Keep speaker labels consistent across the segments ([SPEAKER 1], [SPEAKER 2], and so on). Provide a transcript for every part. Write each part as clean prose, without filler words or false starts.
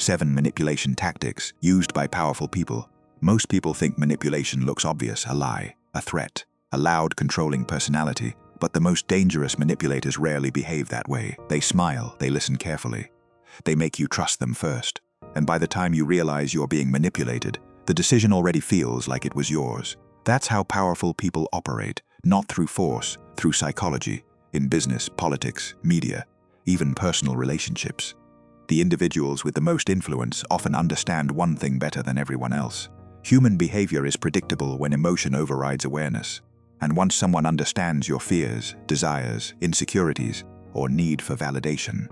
[SPEAKER 1] 7 manipulation tactics used by powerful people. Most people think manipulation looks obvious, a lie, a threat, a loud, controlling personality, but the most dangerous manipulators rarely behave that way. They smile, they listen carefully. They make you trust them first. And by the time you realize you're being manipulated, the decision already feels like it was yours. That's how powerful people operate, not through force, through psychology, in business, politics, media, even personal relationships. The individuals with the most influence often understand one thing better than everyone else. Human behavior is predictable when emotion overrides awareness. And once someone understands your fears, desires, insecurities, or need for validation,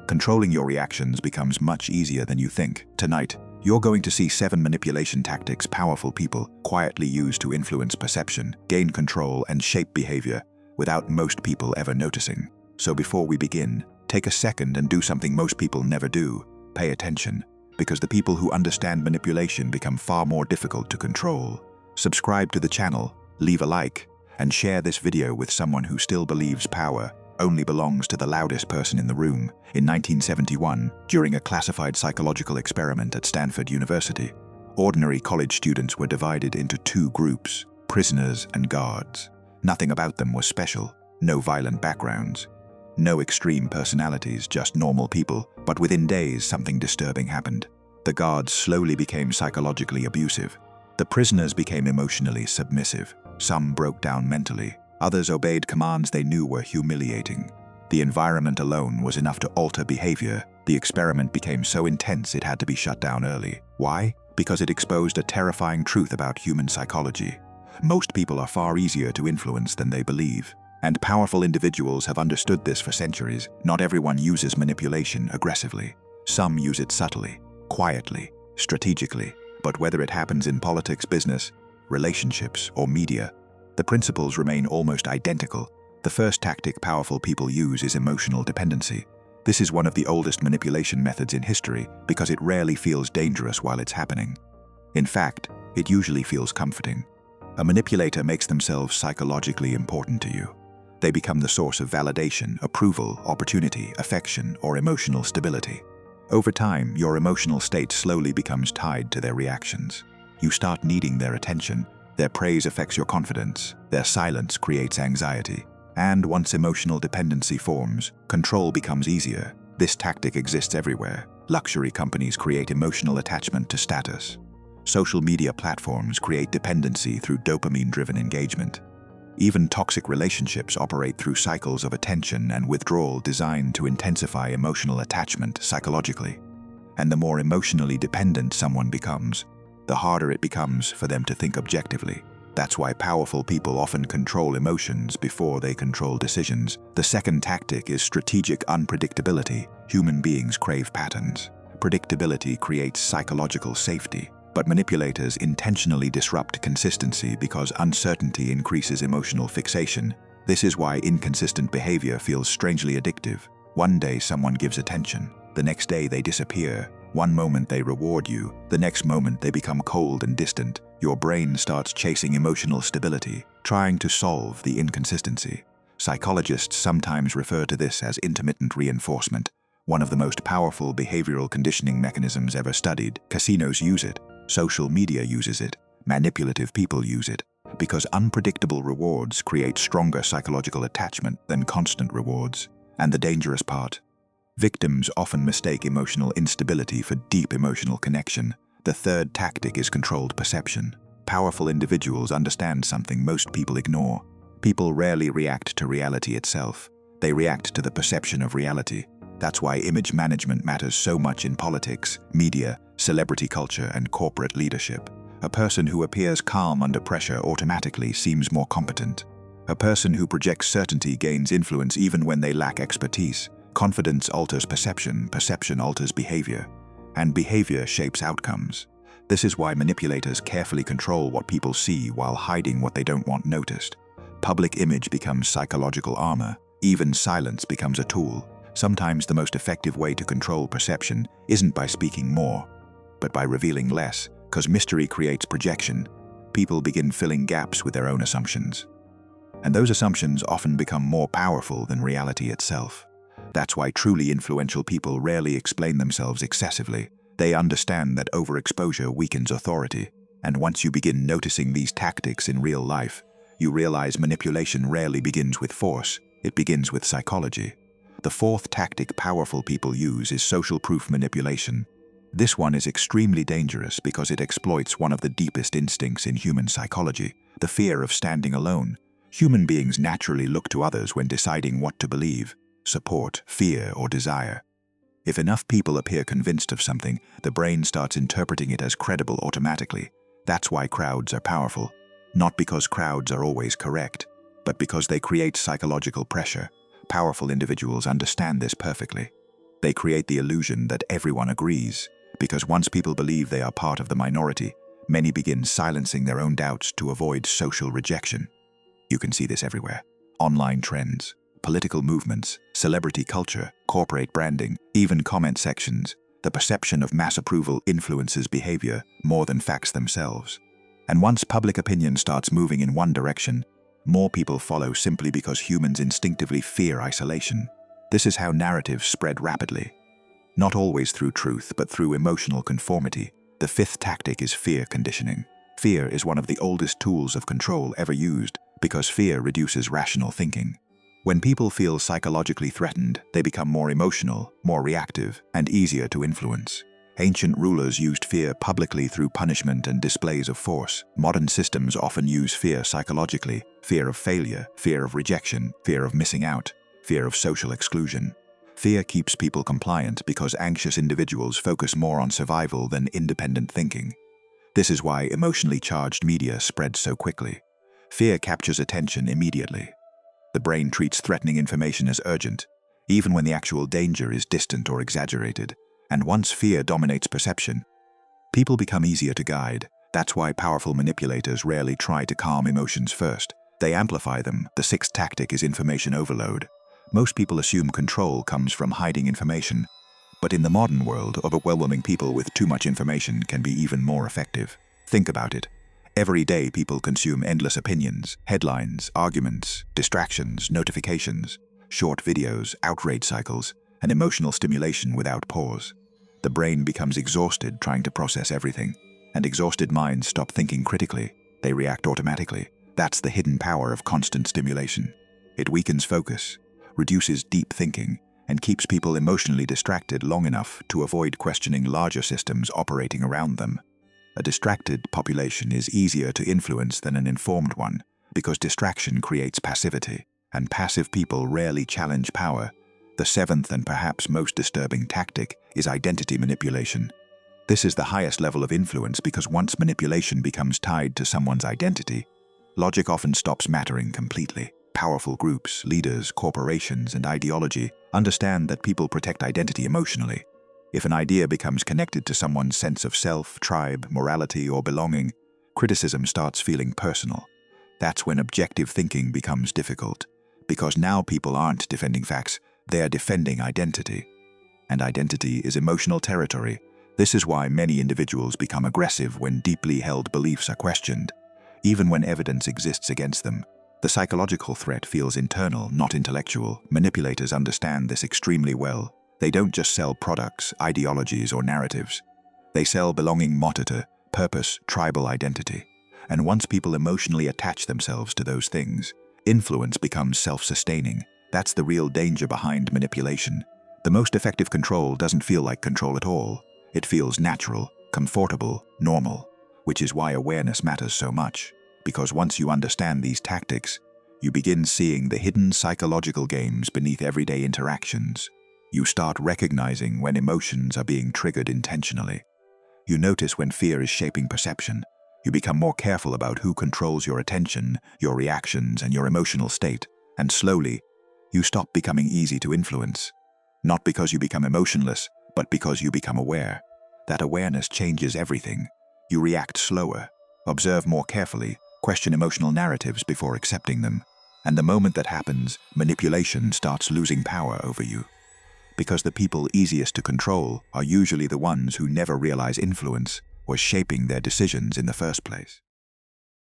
[SPEAKER 1] controlling your reactions becomes much easier than you think. Tonight, you're going to see 7 manipulation tactics powerful people quietly use to influence perception, gain control, and shape behavior without most people ever noticing. So before we begin, take a second and do something most people never do. Pay attention, because the people who understand manipulation become far more difficult to control. Subscribe to the channel, leave a like, and share this video with someone who still believes power only belongs to the loudest person in the room. In 1971, during a classified psychological experiment at Stanford University, ordinary college students were divided into 2 groups, prisoners and guards. Nothing about them was special, no violent backgrounds, no extreme personalities, just normal people. But within days, something disturbing happened. The guards slowly became psychologically abusive. The prisoners became emotionally submissive. Some broke down mentally. Others obeyed commands they knew were humiliating. The environment alone was enough to alter behavior. The experiment became so intense it had to be shut down early. Why? Because it exposed a terrifying truth about human psychology. Most people are far easier to influence than they believe. And powerful individuals have understood this for centuries. Not everyone uses manipulation aggressively. Some use it subtly, quietly, strategically. But whether it happens in politics, business, relationships, or media, the principles remain almost identical. The first tactic powerful people use is emotional dependency. This is one of the oldest manipulation methods in history because it rarely feels dangerous while it's happening. In fact, it usually feels comforting. A manipulator makes themselves psychologically important to you. They become the source of validation, approval, opportunity, affection, or emotional stability. Over time, your emotional state slowly becomes tied to their reactions. You start needing their attention. Their praise affects your confidence. Their silence creates anxiety. And once emotional dependency forms, control becomes easier. This tactic exists everywhere. Luxury companies create emotional attachment to status. Social media platforms create dependency through dopamine-driven engagement. Even toxic relationships operate through cycles of attention and withdrawal designed to intensify emotional attachment psychologically. And the more emotionally dependent someone becomes, the harder it becomes for them to think objectively. That's why powerful people often control emotions before they control decisions. The second tactic is strategic unpredictability. Human beings crave patterns. Predictability creates psychological safety. But manipulators intentionally disrupt consistency because uncertainty increases emotional fixation. This is why inconsistent behavior feels strangely addictive. One day someone gives attention. The next day they disappear. One moment they reward you. The next moment they become cold and distant. Your brain starts chasing emotional stability, trying to solve the inconsistency. Psychologists sometimes refer to this as intermittent reinforcement, one of the most powerful behavioral conditioning mechanisms ever studied. Casinos use it. Social media uses it. Manipulative people use it. Because unpredictable rewards create stronger psychological attachment than constant rewards. And the dangerous part? Victims often mistake emotional instability for deep emotional connection. The third tactic is controlled perception. Powerful individuals understand something most people ignore. People rarely react to reality itself. They react to the perception of reality. That's why image management matters so much in politics, media, celebrity culture, and corporate leadership. A person who appears calm under pressure automatically seems more competent. A person who projects certainty gains influence even when they lack expertise. Confidence alters perception, perception alters behavior, and behavior shapes outcomes. This is why manipulators carefully control what people see while hiding what they don't want noticed. Public image becomes psychological armor. Even silence becomes a tool. Sometimes the most effective way to control perception isn't by speaking more, but by revealing less, because mystery creates projection. People begin filling gaps with their own assumptions. And those assumptions often become more powerful than reality itself. That's why truly influential people rarely explain themselves excessively. They understand that overexposure weakens authority, and once you begin noticing these tactics in real life, you realize manipulation rarely begins with force, it begins with psychology. The fourth tactic powerful people use is social proof manipulation. This one is extremely dangerous because it exploits one of the deepest instincts in human psychology, the fear of standing alone. Human beings naturally look to others when deciding what to believe, support, fear, or desire. If enough people appear convinced of something, the brain starts interpreting it as credible automatically. That's why crowds are powerful. Not because crowds are always correct, but because they create psychological pressure. Powerful individuals understand this perfectly. They create the illusion that everyone agrees, because once people believe they are part of the minority, many begin silencing their own doubts to avoid social rejection. You can see this everywhere. Online trends, political movements, celebrity culture, corporate branding, even comment sections. The perception of mass approval influences behavior more than facts themselves. And once public opinion starts moving in one direction, more people follow simply because humans instinctively fear isolation. This is how narratives spread rapidly. Not always through truth, but through emotional conformity. The fifth tactic is fear conditioning. Fear is one of the oldest tools of control ever used because fear reduces rational thinking. When people feel psychologically threatened, they become more emotional, more reactive, and easier to influence. Ancient rulers used fear publicly through punishment and displays of force. Modern systems often use fear psychologically: fear of failure, fear of rejection, fear of missing out, fear of social exclusion. Fear keeps people compliant because anxious individuals focus more on survival than independent thinking. This is why emotionally charged media spreads so quickly. Fear captures attention immediately. The brain treats threatening information as urgent, even when the actual danger is distant or exaggerated. And once fear dominates perception, people become easier to guide. That's why powerful manipulators rarely try to calm emotions first. They amplify them. The sixth tactic is information overload. Most people assume control comes from hiding information, but in the modern world, overwhelming people with too much information can be even more effective. Think about it. Every day people consume endless opinions, headlines, arguments, distractions, notifications, short videos, outrage cycles, and emotional stimulation without pause. The brain becomes exhausted trying to process everything, and exhausted minds stop thinking critically. They react automatically. That's the hidden power of constant stimulation. It weakens focus, reduces deep thinking, and keeps people emotionally distracted long enough to avoid questioning larger systems operating around them. A distracted population is easier to influence than an informed one, because distraction creates passivity, and passive people rarely challenge power. The seventh and perhaps most disturbing tactic is identity manipulation. This is the highest level of influence because once manipulation becomes tied to someone's identity, logic often stops mattering completely. Powerful groups, leaders, corporations, and ideology understand that people protect identity emotionally. If an idea becomes connected to someone's sense of self, tribe, morality, or belonging, criticism starts feeling personal. That's when objective thinking becomes difficult, because now people aren't defending facts, they are defending identity. And identity is emotional territory. This is why many individuals become aggressive when deeply held beliefs are questioned, even when evidence exists against them. The psychological threat feels internal, not intellectual. Manipulators understand this extremely well. They don't just sell products, ideologies, or narratives. They sell belonging, motto, purpose, tribal identity. And once people emotionally attach themselves to those things, influence becomes self-sustaining. That's the real danger behind manipulation. The most effective control doesn't feel like control at all. It feels natural, comfortable, normal, which is why awareness matters so much. Because once you understand these tactics, you begin seeing the hidden psychological games beneath everyday interactions. You start recognizing when emotions are being triggered intentionally. You notice when fear is shaping perception. You become more careful about who controls your attention, your reactions, and your emotional state. And slowly, you stop becoming easy to influence. Not because you become emotionless, but because you become aware. That awareness changes everything. You react slower, observe more carefully, question emotional narratives before accepting them. And the moment that happens, manipulation starts losing power over you. Because the people easiest to control are usually the ones who never realize influence was shaping their decisions in the first place.